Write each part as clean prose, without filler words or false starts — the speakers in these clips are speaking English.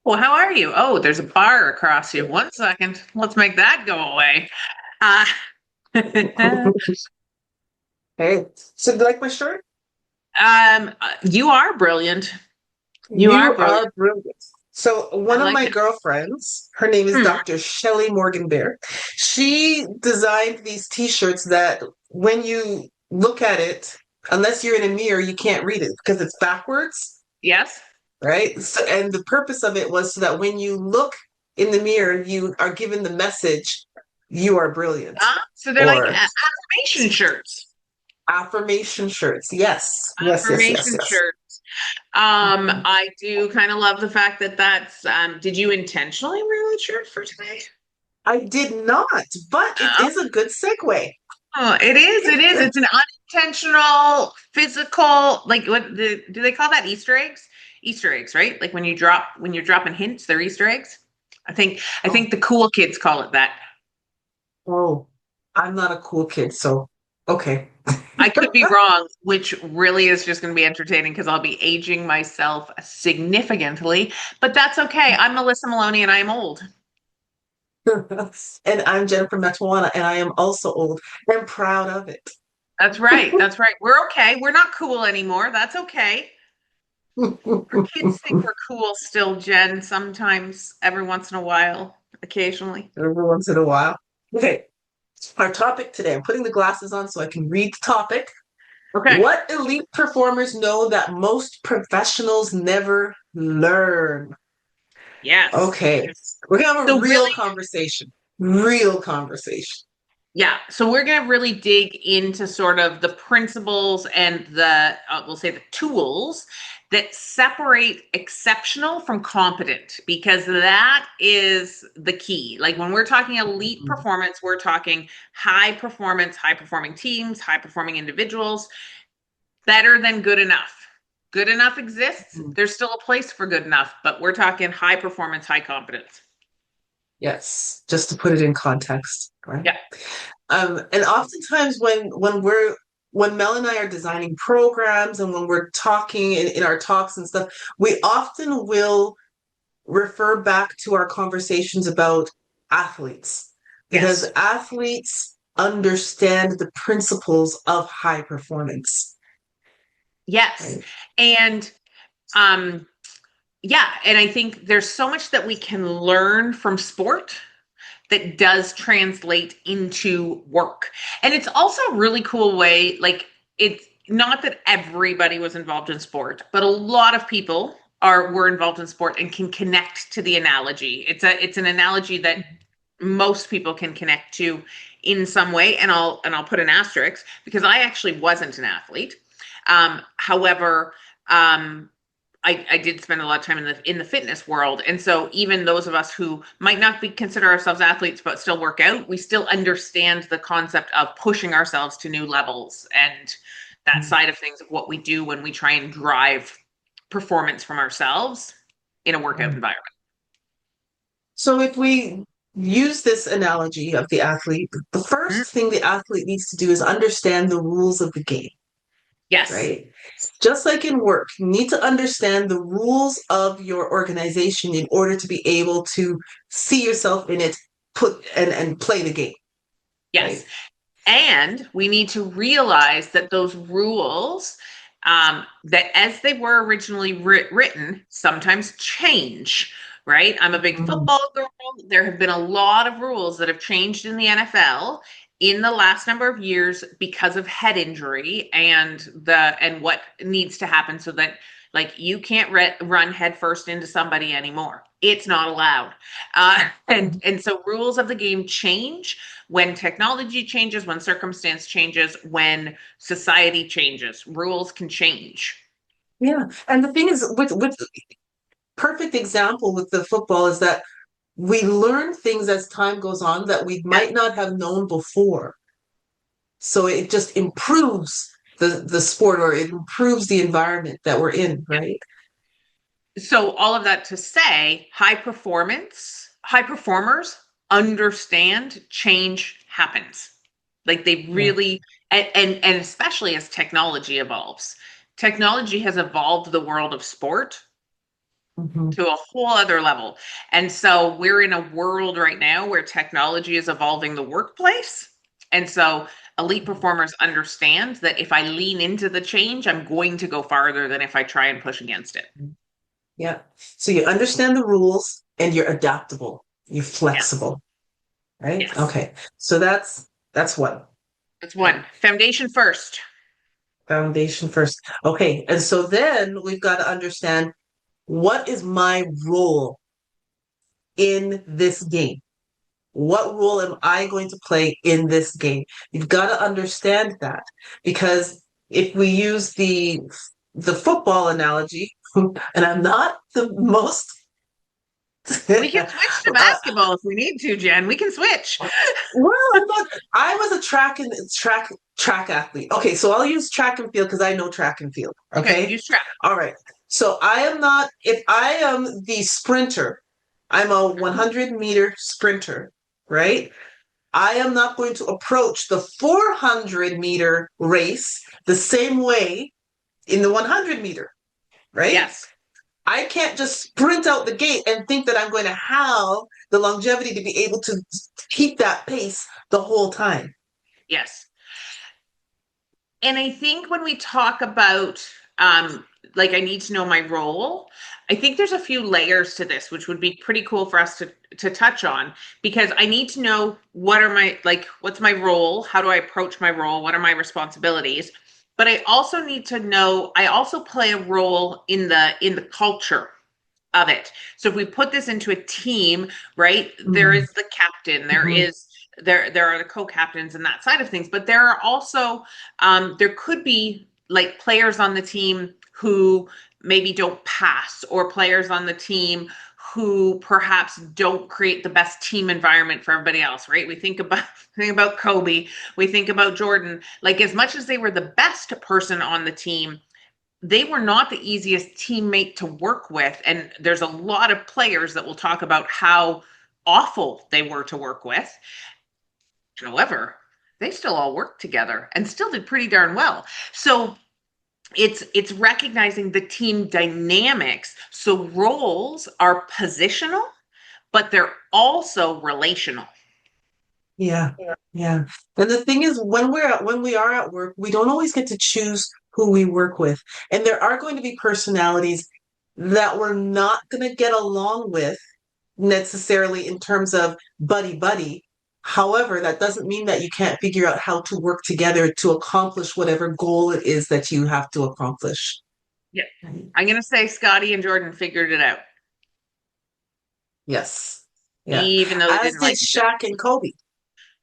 Well, how are you? Oh, there's a bar across you. One second. Let's make that go away. Uh, Hey, so you like my shirt? you are brilliant. You are You brilliant. are brilliant. So I one of like my it. girlfriends, her name is Hmm. Dr. Shelley Morgan Bear. She designed these t-shirts that when you look at it, unless you're in a mirror, you can't read it because it's backwards, Yes. right? So, and the purpose of it was so that when you look in the mirror, you are given the message, you are brilliant, So they're like or affirmation shirts. affirmation shirts. Yes, yes, yes, yes, Affirmation yes. shirts. I do kind of love the fact that did you intentionally wear that shirt for today? I did not, but it is a good segue. Oh, it is. It is. It's an unintentional, physical, like do they call that Easter eggs? Easter eggs, right? Like when you're dropping hints, they're Easter eggs. I think Oh, the cool kids call it that. oh, I'm not a cool kid, so okay. I could be wrong, which really is just going to be entertaining because I'll be aging myself significantly, but that's okay. I'm Melissa Maloney and I'm old. And I'm Jennifer Matwawana, and I am also old and proud of it. That's right. That's right. We're okay. We're not cool anymore. That's okay. Our kids think we're cool still, Jen, sometimes, every once in a while, occasionally. Every once in a while. Okay, our topic today, I'm putting the glasses on so I can read the topic. Okay. What elite performers know that most professionals never learn? Yes. Okay, we're gonna have a So real really, conversation. Real conversation. yeah. So we're going to really dig into sort of the principles and we'll say the tools that separate exceptional from competent, because that is the key. Like when we're talking elite performance, we're talking high performance, high performing teams, high performing individuals, better than good enough. Good enough exists. Mhm. There's still a place for good enough, but we're talking high performance, high competence. Yes, just to put it in context, right? Yeah. And oftentimes when Mel and I are designing programs and when we're talking in our talks and stuff, we often will refer back to our conversations about athletes because Yes. athletes understand the principles of high performance, Yes. right? And um yeah, and I think there's so much that we can learn from sport that does translate into work. And it's also a really cool way, like it's not that everybody was involved in sport, but a lot of people are were involved in sport and can connect to the analogy. It's an analogy that most people can connect to in some way, and I'll put an asterisk because I actually wasn't an athlete. However, um, I did spend a lot of time in the fitness world, and so even those of us who might not be consider ourselves athletes but still work out, we still understand the concept of pushing ourselves to new levels and that side of things of what we do when we try and drive performance from ourselves in a workout environment. So if we use this analogy of the athlete, the Mm, first thing the athlete needs to do is understand the rules of the game, yes. right? Just like in work, you need to understand the rules of your organization in order to be able to see yourself in it, put and play the game, Yes. right? And we need to realize that those rules, that as they were originally written, sometimes change, right? I'm a big Mhm. football girl. There have been a lot of rules that have changed in the NFL in the last number of years because of head injury and what needs to happen so that like you can't run headfirst into somebody anymore. It's not allowed. And so rules of the game change when technology changes, when circumstance changes, when society changes, rules can change. Yeah. And the thing is, with perfect example with the football is that we learn things as time goes on that we Yeah. might not have known before. So it just improves the sport or it improves the environment that we're in, right? So all of that to say, high performers understand change happens. Like they Yeah. really and especially as technology evolves. Technology has evolved the world of sport Mhm. to a whole other level. And so we're in a world right now where technology is evolving the workplace. And so elite performers understand that if I lean into the change, I'm going to go farther than if I try and push against it. Yeah. So you understand the rules and you're adaptable. You're Yes. flexible, right? Yes. Okay. So that's one. That's Okay. one. Foundation first. Foundation first. Okay. And so then we've got to understand, what is my role in this game? What role am I going to play in this game? You've got to understand that, because if we use the football analogy, and I'm not the most We can switch to uh, basketball if we need to, Jen. We can switch. well, I'm not, I was a track athlete. Okay, so I'll use track and field because I know track and field. Okay, Okay. use track. All right. So I am not, if I am the sprinter, I'm a Mhm. 100-meter sprinter, right? I am not going to approach the 400-meter race the same way in the 100-meter, right? Yes. I can't just sprint out the gate and think that I'm going to have the longevity to be able to keep that pace the whole time. Yes. And I think when we talk about like I need to know my role, I think there's a few layers to this, which would be pretty cool for us to touch on, because I need to know what are my like what's my role, how do I approach my role, what are my responsibilities? But I also need to know I also play a role in the culture of it. So if we put this into a team, right, there Mm-hmm. is the captain, Mm-hmm. there are the co-captains and that side of things, but there are also there could be like players on the team who maybe don't pass, or players on the team who perhaps don't create the best team environment for everybody else, right? We think about Kobe, we think about Jordan. Like as much as they were the best person on the team, they were not the easiest teammate to work with. And there's a lot of players that will talk about how awful they were to work with. However, they still all worked together and still did pretty darn well. So it's recognizing the team dynamics. So roles are positional, but they're also relational. Yeah, yeah. And the thing is, when we are at work, we don't always get to choose who we work with. And there are going to be personalities that we're not going to get along with necessarily in terms of buddy buddy. However, that doesn't mean that you can't figure out how to work together to accomplish whatever goal it is that you have to accomplish. Yeah. I'm going to say Scotty and Jordan figured it out, Yes. Yeah. even though they As didn't did like each other. Shaq and Kobe.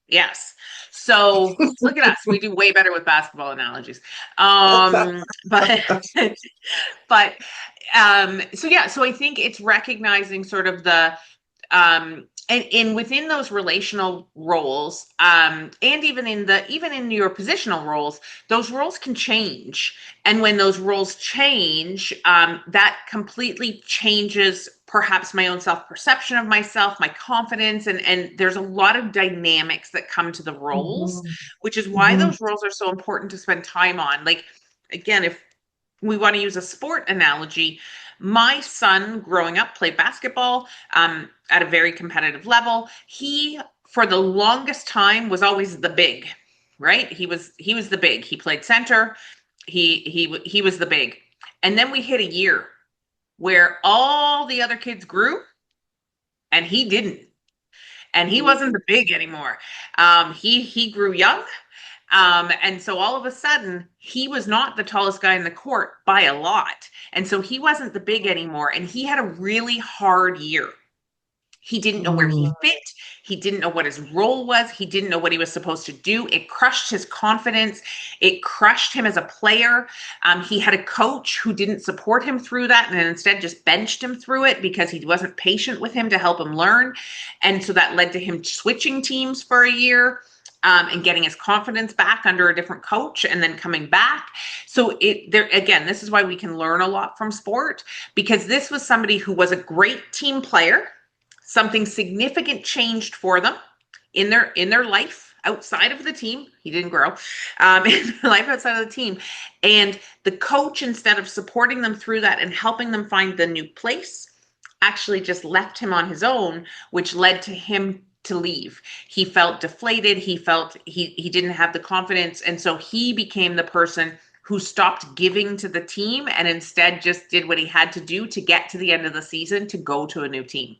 Yes. So look at us. We do way better with basketball analogies. But but so yeah, so I think it's recognizing sort of the and within those relational roles, and even in your positional roles, those roles can change. And when those roles change, that completely changes perhaps my own self-perception of myself, my confidence, and there's a lot of dynamics that come to the roles, Mhm. which is why Mhm. those roles are so important to spend time on. Like again, if we want to use a sport analogy, my son growing up played basketball at a very competitive level. He, for the longest time, was always the big, right? He was the big. He played center. He was the big. And then we hit a year where all the other kids grew and he didn't, and he wasn't the big anymore. He grew young, and so all of a sudden, he was not the tallest guy in the court by a lot. And so he wasn't the big anymore. And he had a really hard year. He didn't know where he Mhm. fit. He didn't know what his role was. He didn't know what he was supposed to do. It crushed his confidence. It crushed him as a player. He had a coach who didn't support him through that and instead just benched him through it because he wasn't patient with him to help him learn. And so that led to him switching teams for a year. And getting his confidence back under a different coach and then coming back. So it there again, this is why we can learn a lot from sport, because this was somebody who was a great team player. Something significant changed for them in their life outside of the team. He didn't grow, in life outside of the team. And the coach, instead of supporting them through that and helping them find the new place, actually just left him on his own, which led to him to leave. He felt deflated. He felt he didn't have the confidence. And so he became the person who stopped giving to the team and instead just did what he had to do to get to the end of the season to go to a new team.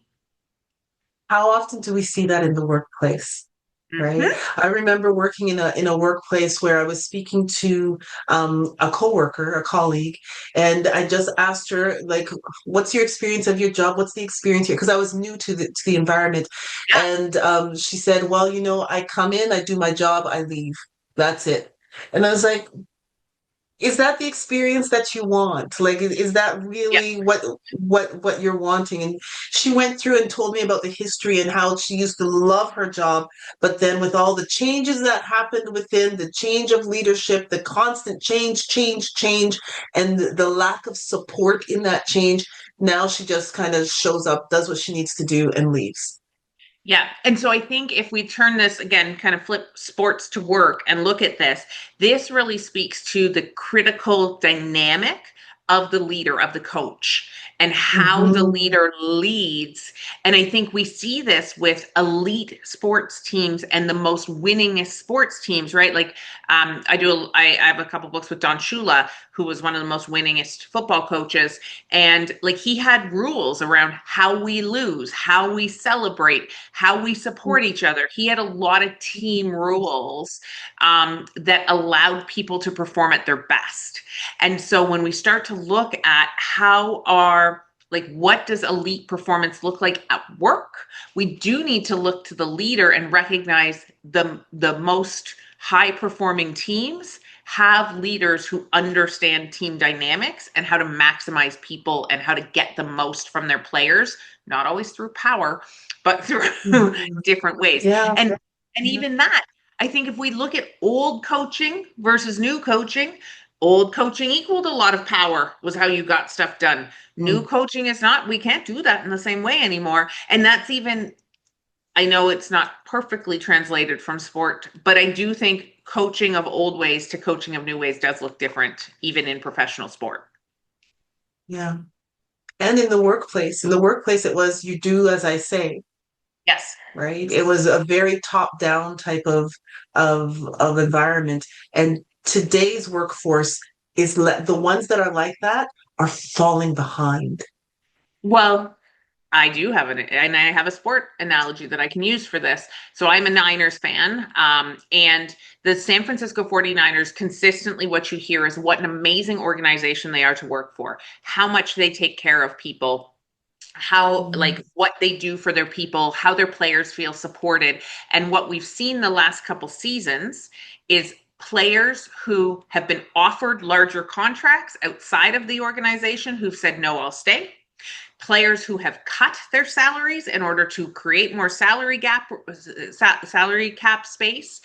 How often do we see that in the workplace? Right. Mm-hmm. I remember working in a workplace where I was speaking to a coworker, a colleague, and I just asked her, like, what's your experience of your job? What's the experience here? Because I was new to the environment. Yeah. And she said, well, I come in, I do my job, I leave. That's it. And I was like, is that the experience that you want? Like, is that Yeah. really what you're wanting? And she went through and told me about the history and how she used to love her job, but then with all the changes that happened within, the change of leadership, the constant change, and the lack of support in that change, now she just kind of shows up, does what she needs to do, and leaves. Yeah. And so I think if we turn this again, kind of flip sports to work and look at this, this really speaks to the critical dynamic of the leader, of the coach, and how the Hmm. leader leads. And I think we see this with elite sports teams and the most winningest sports teams, right? Like I have a couple books with Don Shula, who was one of the most winningest football coaches. And like he had rules around how we lose, how we celebrate, how we support each other. He had a lot of team rules that allowed people to perform at their best. And so when we start to look at how our like what does elite performance look like at work, we do need to look to the leader and recognize the most high performing teams have leaders who understand team dynamics and how to maximize people and how to get the most from their players, not always through power, but through Hmm. different ways. Yeah. And even that, I think if we look at old coaching versus new coaching, old coaching equaled a lot of power, was how you got stuff done. New Mm. coaching is not, we can't do that in the same way anymore. And that's even, I know it's not perfectly translated from sport, but I do think coaching of old ways to coaching of new ways does look different, even in professional sport. Yeah. And in the workplace, it was you do as I say, Yes. right? It was a very top down type of environment. And today's workforce the ones that are like that are falling behind. Well, I do have and I have a sport analogy that I can use for this. So I'm a Niners fan, and the San Francisco 49ers, consistently what you hear is what an amazing organization they are to work for, how much they take care of people, how Mm. like what they do for their people, how their players feel supported. And what we've seen the last couple seasons is players who have been offered larger contracts outside of the organization who've said, no, I'll stay. Players who have cut their salaries in order to create more salary cap space,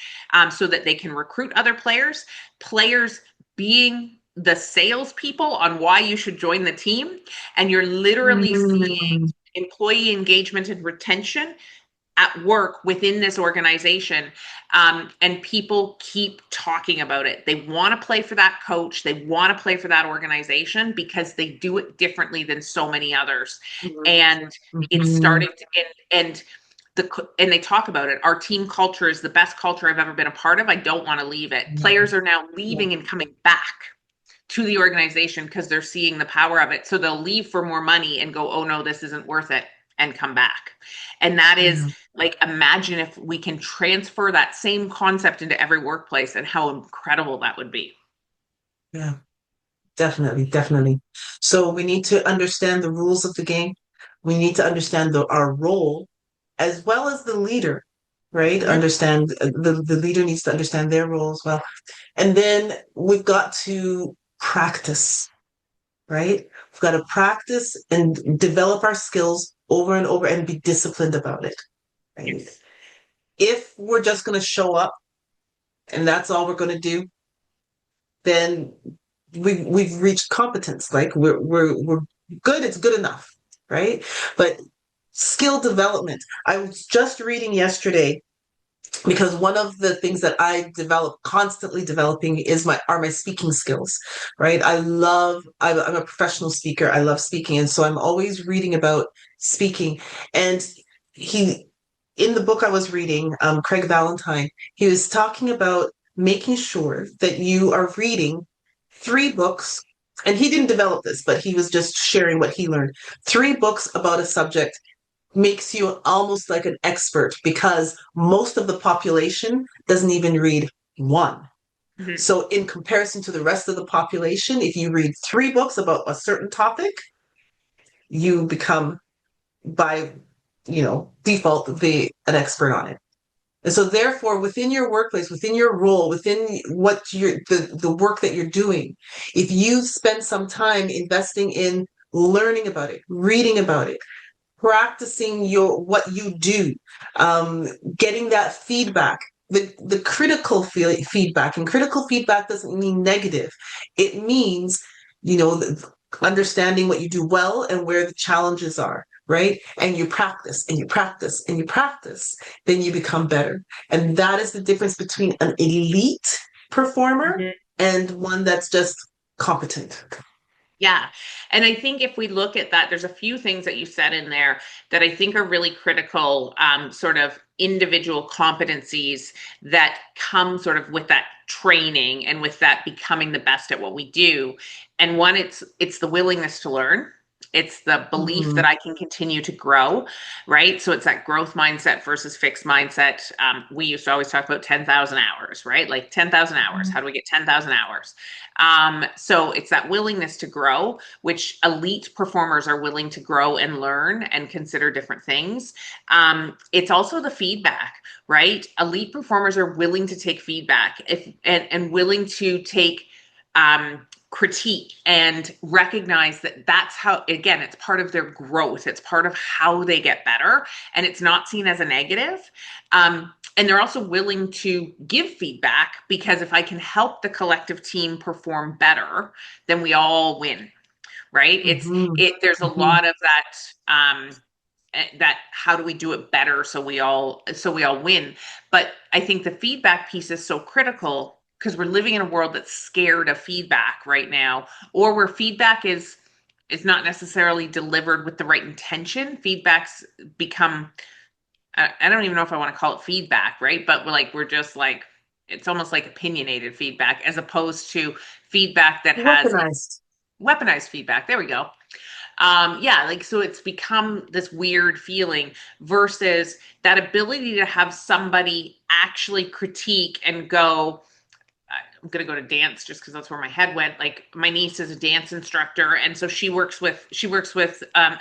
so that they can recruit other players. Players being the salespeople on why you should join the team, and you're literally seeing Mm. employee engagement and retention at work within this organization. And people keep talking about it. They want to play for that coach. They want to play for that organization because they do it differently than so many others. And it's Mhm. starting to, and and they talk about it. Our team culture is the best culture I've ever been a part of. I don't want to leave it. Yeah. Players are now Yeah. leaving and coming back to the organization because they're seeing the power of it. So they'll leave for more money and go, oh no, this isn't worth it, and come back. And that is Yeah. like, imagine if we can transfer that same concept into every workplace and how incredible that would be. Yeah. Definitely, definitely. So we need to understand the rules of the game. We need to understand our role as well as the leader, right? Mm-hmm. Understand the leader needs to understand their role as well. And then we've got to practice, right? We've got to practice and develop our skills over and over and be disciplined about it, right? Yes. If we're just going to show up and that's all we're going to do, then we've reached competence. Like we're good. It's good enough, right? But skill development. I was just reading yesterday. because one of the things that I develop constantly developing is my speaking skills, right? I'm a professional speaker. I love speaking, and so I'm always reading about speaking. And he in the book I was reading, Craig Valentine, he was talking about making sure that you are reading 3 books. And he didn't develop this, but he was just sharing what he learned. 3 books about a subject makes you almost like an expert because most of the population doesn't even read one. Mhm. So, in comparison to the rest of the population, if you read 3 books about a certain topic, you become by default an expert on it. And so therefore within your workplace, within your role, within the work that you're doing, if you spend some time investing in learning about it, reading about it, practicing your what you do, getting that feedback, the critical feedback, and critical feedback doesn't mean negative. It means, you know, understanding what you do well and where the challenges are, right? And you practice and you practice and you practice, then you become better. And that is the difference between an elite performer Mhm. and one that's just competent. Yeah. And I think if we look at that, there's a few things that you said in there that I think are really critical, sort of individual competencies that come sort of with that training and with that becoming the best at what we do. And one, it's the willingness to learn. It's the belief Mm, that I can continue to grow, right? So it's that growth mindset versus fixed mindset. We used to always talk about 10,000 hours, right? Like 10,000 hours. How do we get 10,000 hours? So it's that willingness to grow, which elite performers are willing to grow and learn and consider different things. It's also the feedback, right? Elite performers are willing to take feedback and willing to take critique and recognize that that's how, again, it's part of their growth. It's part of how they get better, and it's not seen as a negative. And they're also willing to give feedback because if I can help the collective team perform better, then we all win, right? mhm, There's a mhm. lot of that how do we do it better so we all win. But I think the feedback piece is so critical because we're living in a world that's scared of feedback right now, or where feedback is not necessarily delivered with the right intention. Feedbacks become, I don't even know if I want to call it feedback, right? But we're just like, it's almost like opinionated feedback as opposed to feedback that has Weaponized. weaponized feedback. There we go. Yeah, like so it's become this weird feeling versus that ability to have somebody actually critique and go, I'm gonna go to dance just because that's where my head went. Like my niece is a dance instructor, and so she works with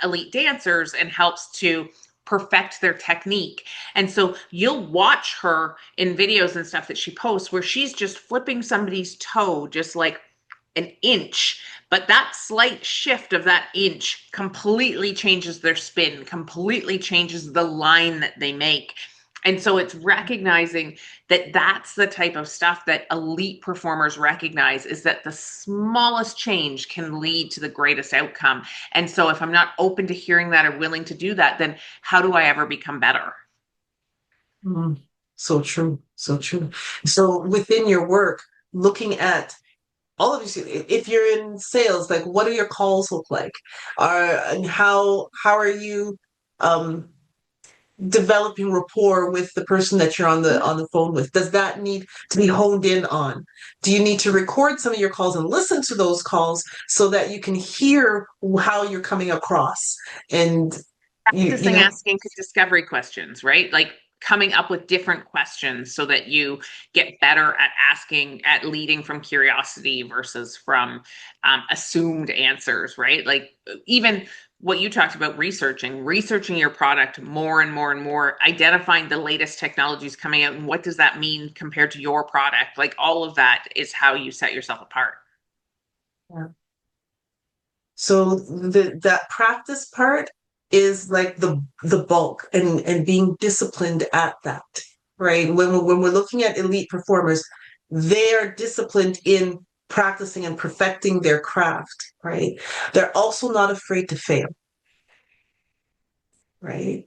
elite dancers and helps to perfect their technique. And so you'll watch her in videos and stuff that she posts where she's just flipping somebody's toe just like an inch, but that slight shift of that inch completely changes their spin, completely changes the line that they make. And so it's recognizing that that's the type of stuff that elite performers recognize, is that the smallest change can lead to the greatest outcome. And so if I'm not open to hearing that or willing to do that, then how do I ever become better? Mm, so true, so true. So within your work, looking at all of these, if you're in sales, like what do your calls look like? And how are you um developing rapport with the person that you're on the phone with? Does that need to be honed in on? Do you need to record some of your calls and listen to those calls so that you can hear how you're coming across? And you Practicing know, asking discovery questions, right? Like coming up with different questions so that you get better at asking, at leading from curiosity versus from assumed answers, right? Like even what you talked about, researching your product more and more and more, identifying the latest technologies coming out and what does that mean compared to your product. Like all of that is how you set yourself apart. so that practice part is like the bulk, and being disciplined at that, right? When we're looking at elite performers, they are disciplined in practicing and perfecting their craft, right? They're also not afraid to fail, right?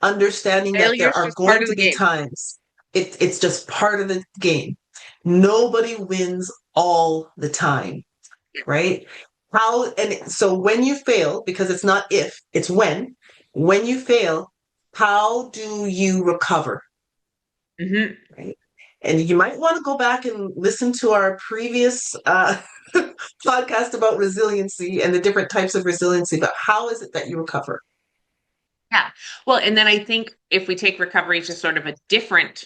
Understanding that there Failure's are just part going of to the be game. times. It's just part of the game. Nobody wins all the time, right? How, and so when you fail, because it's not if, it's when you fail, how do you recover, Hmm. right? And you might want to go back and listen to our previous podcast about resiliency and the different types of resiliency, but how is it that you recover? Yeah. Well, and then I think if we take recovery to sort of a different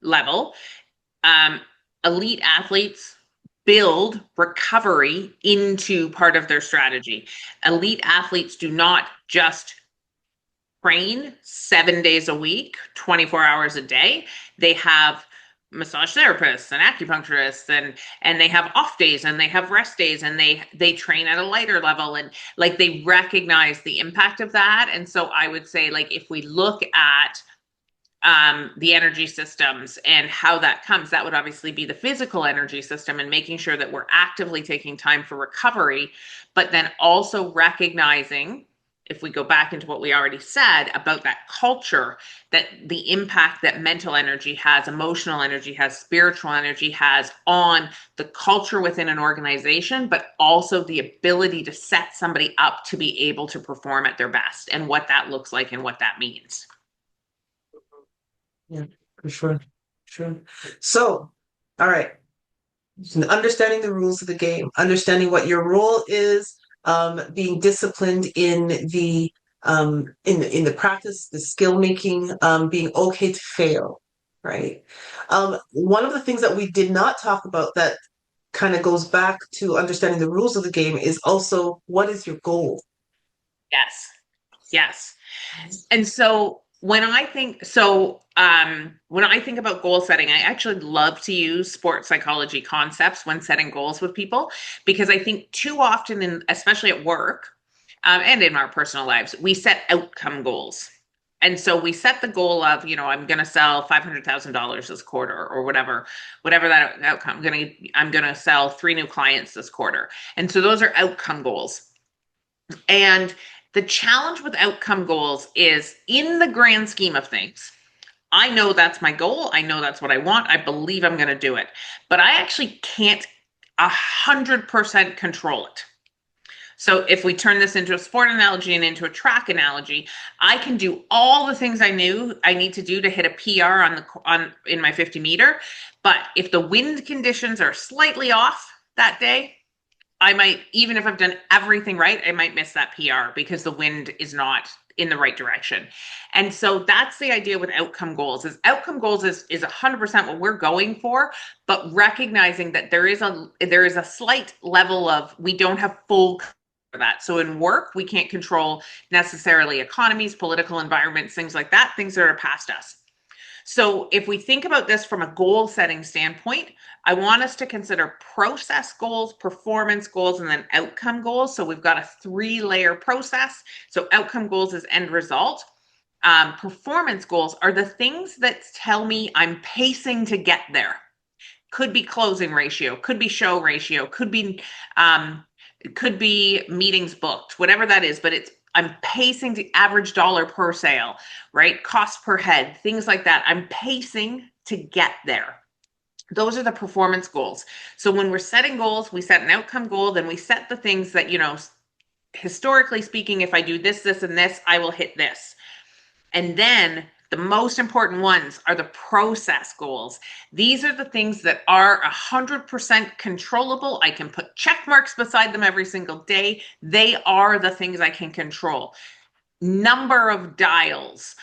level, um, elite athletes build recovery into part of their strategy. Elite athletes do not just train 7 days a week, 24 hours a day. They have massage therapists and acupuncturists, and they have off days and they have rest days, and they train at a lighter level, and like they recognize the impact of that. And so I would say, like, if we look at the energy systems and how that comes, that would obviously be the physical energy system, and making sure that we're actively taking time for recovery, but then also recognizing, if we go back into what we already said about that culture, that the impact that mental energy has, emotional energy has, spiritual energy has on the culture within an organization, but also the ability to set somebody up to be able to perform at their best, and what that looks like and what that means. Yeah, for sure. Sure. So, all right. Understanding the rules of the game, understanding what your role is, being disciplined in the practice, the skill making, being okay to fail, right? One of the things that we did not talk about that kind of goes back to understanding the rules of the game is also what is your goal? Yes. Yes. And so when I think about goal setting, I actually love to use sports psychology concepts when setting goals with people, because I think too often, especially at work, and in our personal lives, we set outcome goals. And so we set the goal of, I'm going to sell $500,000 this quarter, or whatever that outcome. I'm going to sell 3 new clients this quarter. And so those are outcome goals. And the challenge with outcome goals is, in the grand scheme of things, I know that's my goal. I know that's what I want. I believe I'm going to do it. But I actually can't 100% control it. So if we turn this into a sport analogy and into a track analogy, I can do all the things I knew I need to do to hit a PR on in my 50 meter. But if the wind conditions are slightly off that day, I might, even if I've done everything right, I might miss that PR because the wind is not in the right direction. And so that's the idea with outcome goals. Is 100% what we're going for, but recognizing that there is a slight level of, we don't have full for that. So in work, we can't control necessarily economies, political environments, things like that, things that are past us. So if we think about this from a goal setting standpoint, I want us to consider process goals, performance goals, and then outcome goals. So we've got a 3-layer process. So outcome goals is end result. Performance goals are the things that tell me I'm pacing to get there. Could be closing ratio, could be show ratio, um, could be meetings booked, whatever that is, but I'm pacing the average dollar per sale, right? Cost per head, things like that. I'm pacing to get there. Those are the performance goals. So when we're setting goals, we set an outcome goal, then we set the things that, historically speaking, if I do this, this, and this, I will hit this. And then the most important ones are the process goals. These are the things that are 100% controllable. I can put check marks beside them every single day. They are the things I can control. Number of dials,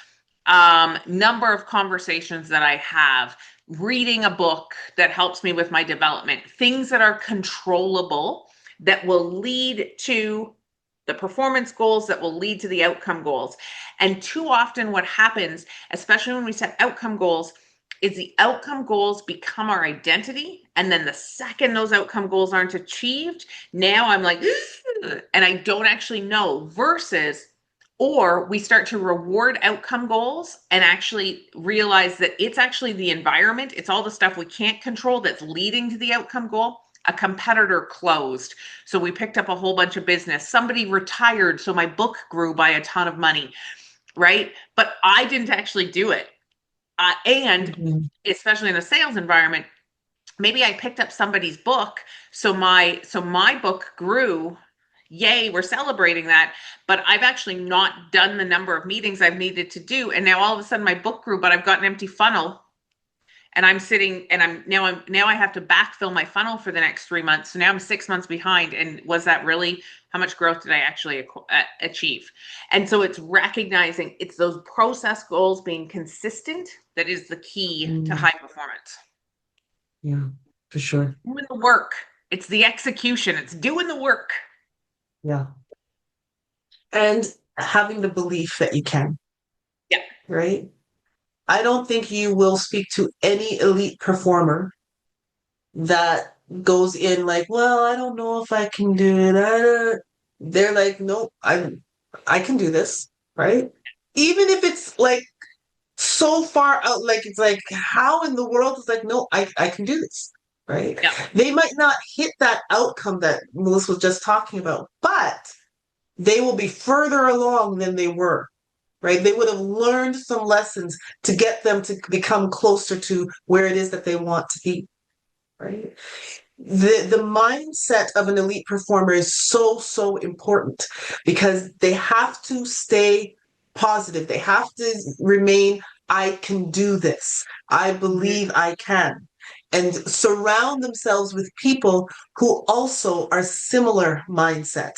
number of conversations that I have, reading a book that helps me with my development, things that are controllable, that will lead to the performance goals, that will lead to the outcome goals. And too often, what happens, especially when we set outcome goals, is the outcome goals become our identity. And then the second those outcome goals aren't achieved, now I'm like, and I don't actually know, versus, or we start to reward outcome goals and actually realize that it's actually the environment, it's all the stuff we can't control that's leading to the outcome goal. A competitor closed, so we picked up a whole bunch of business. Somebody retired, so my book grew by a ton of money, right? But I didn't actually do it. And Mhm. especially in a sales environment, maybe I picked up somebody's book, so my book grew. Yay, we're celebrating that. But I've actually not done the number of meetings I've needed to do, and now all of a sudden my book grew, but I've got an empty funnel, and I'm sitting and I'm now I have to backfill my funnel for the next 3 months. So now I'm 6 months behind. And was that really how much growth did I actually achieve? And so it's recognizing it's those process goals being consistent that is the key to Mm, high performance. yeah, for sure. Doing the work. It's the execution. It's doing the work. Yeah. And having the belief that you can, Yeah. right? I don't think you will speak to any elite performer that goes in like, well, I don't know if I can do it. They're like, nope, I can do this, right? Even if it's like so far out, like it's like, how in the world? It's like, no, I can do this, right? Yeah. They might not hit that outcome that Melissa was just talking about, but they will be further along than they were, right? They would have learned some lessons to get them to become closer to where it is that they want to be, right? The mindset of an elite performer is so important because they have to stay positive. They have to remain, I can do this. I Mhm. believe I can. And surround themselves with people who also are similar mindset,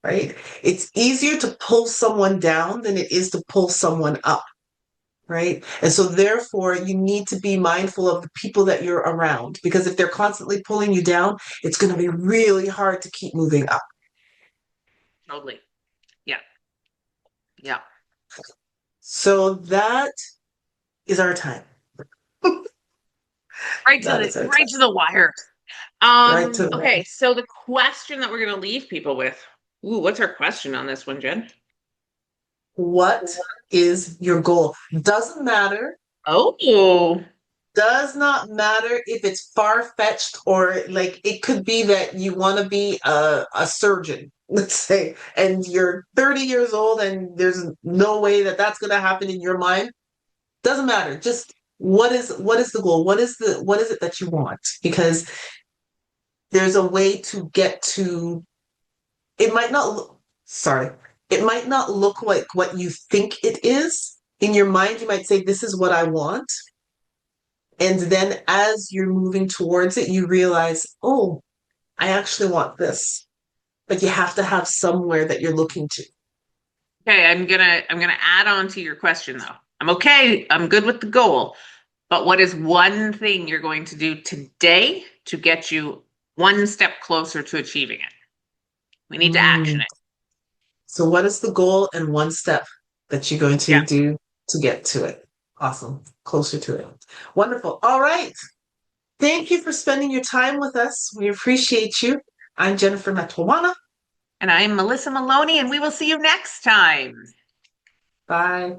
right? It's easier to pull someone down than it is to pull someone up, right? And so therefore you need to be mindful of the people that you're around because if they're constantly pulling you down, it's going to be really hard to keep moving up. Totally. Yeah. Yeah. So that is our time. That is our Right time. to the wire. Right to the Okay, so the question that we're gonna leave people with. Ooh, what's our question on this one, Jen? what is your goal? Doesn't matter. Oh, Does not matter if it's far-fetched or like it could be that you want to be a surgeon, let's say, and you're 30 years old and there's no way that that's going to happen in your mind. Doesn't matter. Just what is the goal? What is it that you want? Because there's a way to get to it might not look sorry. It might not look like what you think it is. In your mind, you might say, this is what I want. And then as you're moving towards it, you realize, oh, I actually want this. But you have to have somewhere that you're looking to. okay. I'm gonna add on to your question though. I'm okay. I'm good with the goal. But what is one thing you're going to do today to get you one step closer to achieving it? We need to action Mm. it. So, what is the goal and one step that you're going Yeah. to do to get to it? Awesome. Closer to it. Wonderful. All right. Thank you for spending your time with us. We appreciate you. I'm Jennifer Matwawana. And I'm Melissa Maloney, and we will see you next time. Bye.